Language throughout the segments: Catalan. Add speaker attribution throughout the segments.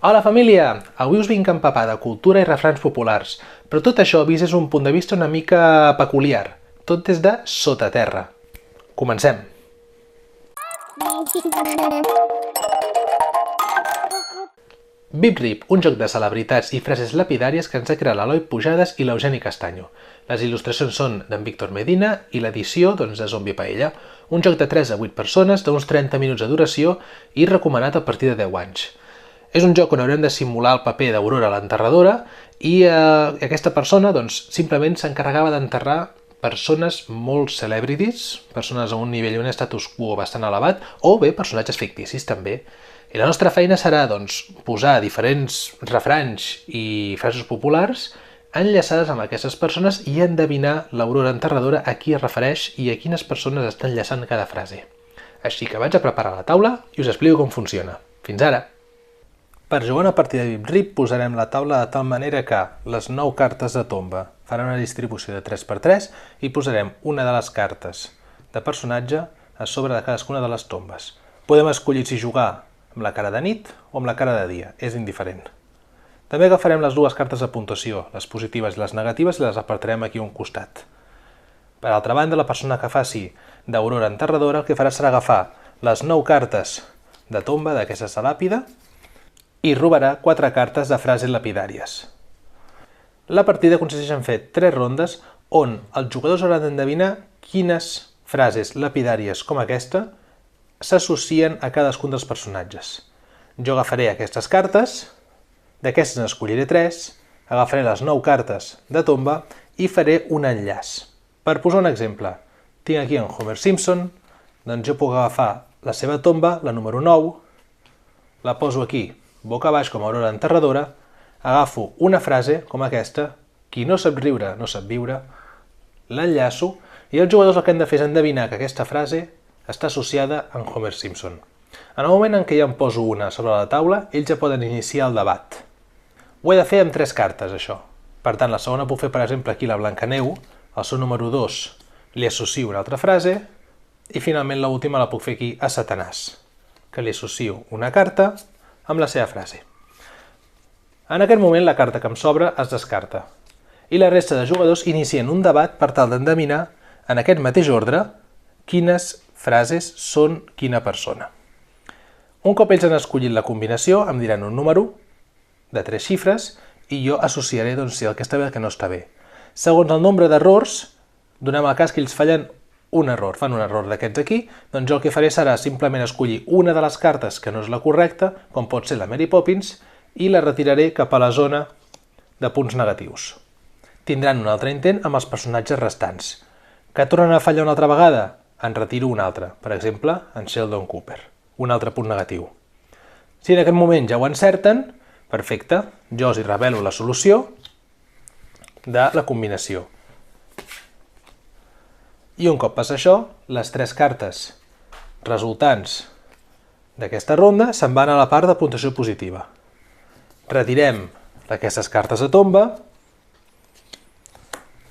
Speaker 1: Hola família! Avui us vinc a empapar de cultura i refrans populars, però tot això vist des d'un punt de vista una mica peculiar, tot des de sota terra. Comencem! Vip-Rip, un joc de celebritats i frases lapidàries que ens ha creat l'Eloi Pujades i l'Eugeni Castanyo. Les il·lustracions són d'en Víctor Medina i l'edició de Zombi Paella, un joc de 3 a 8 persones d'uns 30 minuts de duració i recomanat a partir de 10 anys. És un joc on haurem de simular el paper d'Aurora l'enterradora i aquesta persona simplement s'encarregava d'enterrar persones molt celebrities, persones a un nivell i un status quo bastant elevat, o bé personatges ficticis també. I la nostra feina serà posar diferents refranys i frases populars enllaçades amb aquestes persones i endevinar l'Aurora enterradora a qui es refereix i a quines persones està enllaçant cada frase. Així que vaig a preparar la taula i us explico com funciona. Fins ara! Per jugar una partida de Vip-Rip posarem la taula de tal manera que les 9 cartes de tomba faran una distribució de 3x3 i posarem una de les cartes de personatge a sobre de cadascuna de les tombes. Podem escollir si jugar amb la cara de nit o amb la cara de dia, és indiferent. També agafarem les dues cartes de puntuació, les positives i les negatives, i les apartarem aquí a un costat. Per altra banda, la persona que faci d'Aurora enterradora el que farà serà agafar les 9 cartes de tomba d'aquesta làpida i robarà 4 cartes de frases lapidàries. La partida consisteix en fer 3 rondes on els jugadors hauran d'endevinar quines frases lapidàries com aquesta s'associen a cadascun dels personatges. Jo agafaré aquestes cartes, d'aquestes n'escolliré 3, agafaré les 9 cartes de tomba i faré un enllaç. Per posar un exemple, tinc aquí en Homer Simpson, doncs jo puc agafar la seva tomba, la número 9, la poso aquí, boca baix com a Aurora enterradora, agafo una frase com aquesta, qui no sap riure no sap viure, l'enllaço i els jugadors el que han de fer és endevinar que aquesta frase està associada amb Homer Simpson. En el moment en què ja en poso una sobre la taula, ells ja poden iniciar el debat. Ho he de fer amb 3 cartes, això. Per tant, la segona puc fer, per exemple, aquí la Blancaneu, al seu número 2 li associo una altra frase, i finalment l'última la puc fer aquí a Satanàs, que li associo una carta amb la seva frase. En aquest moment la carta que em sobra es descarta i la resta de jugadors inicien un debat per tal d'endevinar en aquest mateix ordre quines frases són quina persona. Un cop ells han escollit la combinació em diran un número de 3 xifres i jo associaré si el que està bé o el que no està bé. Segons el nombre d'errors, donem el cas que ells fallen un error, fan un error d'aquests aquí, doncs jo el que faré serà simplement escollir una de les cartes que no és la correcta, com pot ser la Mary Poppins, i la retiraré cap a la zona de punts negatius. Tindran un altre intent amb els personatges restants. Que tornen a fallar una altra vegada? En retiro un altre, per exemple, en Sheldon Cooper, un altre punt negatiu. Si en aquest moment ja ho encerten, perfecte, jo els hi revelo la solució de la combinació. I un cop passa això, les 3 cartes resultants d'aquesta ronda se'n van a la part de puntuació positiva. Retirem aquestes cartes de tomba,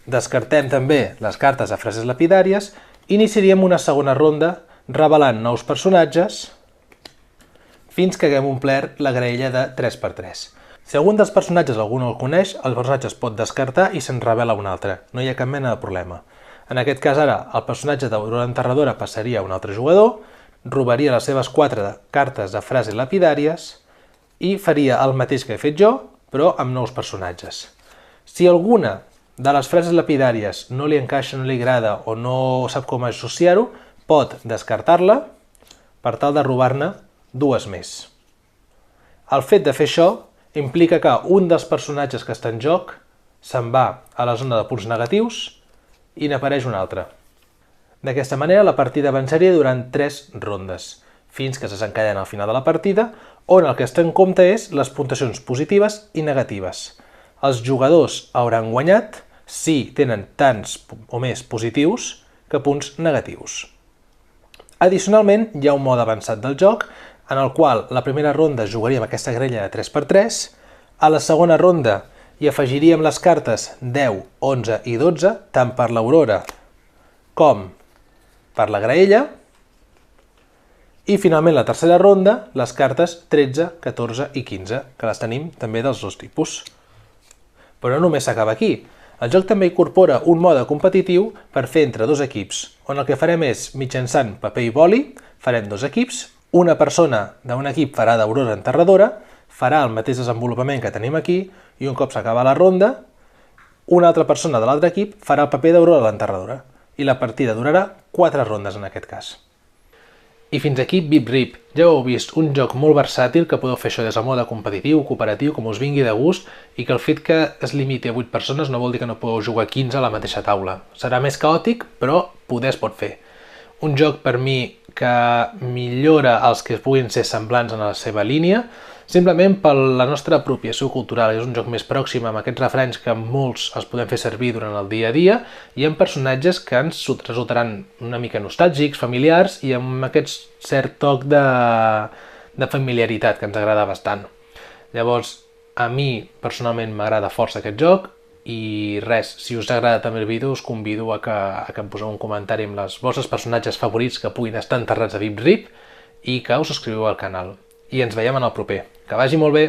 Speaker 1: descartem també les cartes de frases lapidàries i iniciaríem una segona ronda revelant nous personatges fins que haguem omplert la graella de 3x3. Si algun dels personatges algú no el coneix, el personatge es pot descartar i se'n revela un altre. No hi ha cap mena de problema. En aquest cas ara, el personatge d'Aurora enterradora passaria a un altre jugador, robaria les seves 4 cartes de frases lapidàries i faria el mateix que he fet jo, però amb nous personatges. Si alguna de les frases lapidàries no li encaixa, no li agrada o no sap com associar-ho, pot descartar-la per tal de robar-ne 2 més. El fet de fer això implica que un dels personatges que està en joc se'n va a la zona de punts negatius i n'apareix un altre. D'aquesta manera la partida avançaria durant 3 rondes, fins que se s'encallen al final de la partida, on el que es té en compte és les puntuacions positives i negatives. Els jugadors hauran guanyat si tenen tants o més positius que punts negatius. Addicionalment, hi ha un mode avançat del joc, en el qual la primera ronda jugaríem aquesta grella de 3x3, a la segona ronda i afegiríem les cartes 10, 11 i 12, tant per l'Aurora com per la graella, I finalment la tercera ronda, les cartes 13, 14 i 15, que les tenim també dels dos tipus. Però no només s'acaba aquí. El joc també incorpora un mode competitiu per fer entre dos equips, on el que farem és, mitjançant paper i boli, farem dos equips, una persona d'un equip farà d'Aurora Enterradora, farà el mateix desenvolupament que tenim aquí, i un cop s'acaba la ronda, una altra persona de l'altre equip farà el paper d'Aurora l'Enterradora, i la partida durarà 4 rondes en aquest cas. I fins aquí Beep Rip. Ja ho heu vist, un joc molt versàtil que podeu fer això des del mode competitiu, cooperatiu, com us vingui de gust, i que el fet que es limiti a 8 persones no vol dir que no podeu jugar 15 a la mateixa taula. Serà més caòtic, però poder es pot fer. Un joc per mi que millora els que puguin ser semblants en la seva línia, simplement per la nostra apropiació cultural. És un joc més pròxim amb aquests refrenys que molts els podem fer servir durant el dia a dia i amb personatges que ens resultaran una mica nostàlgics, familiars i amb aquest cert toc de familiaritat que ens agrada bastant. Llavors, a mi personalment m'agrada força aquest joc i res, si us agrada també el vídeo us convido a que em poseu un comentari amb els vostres personatges favorits que puguin estar enterrats a Beep Rip i que us subscriviu al canal. I ens veiem en el proper. Que vagi molt bé!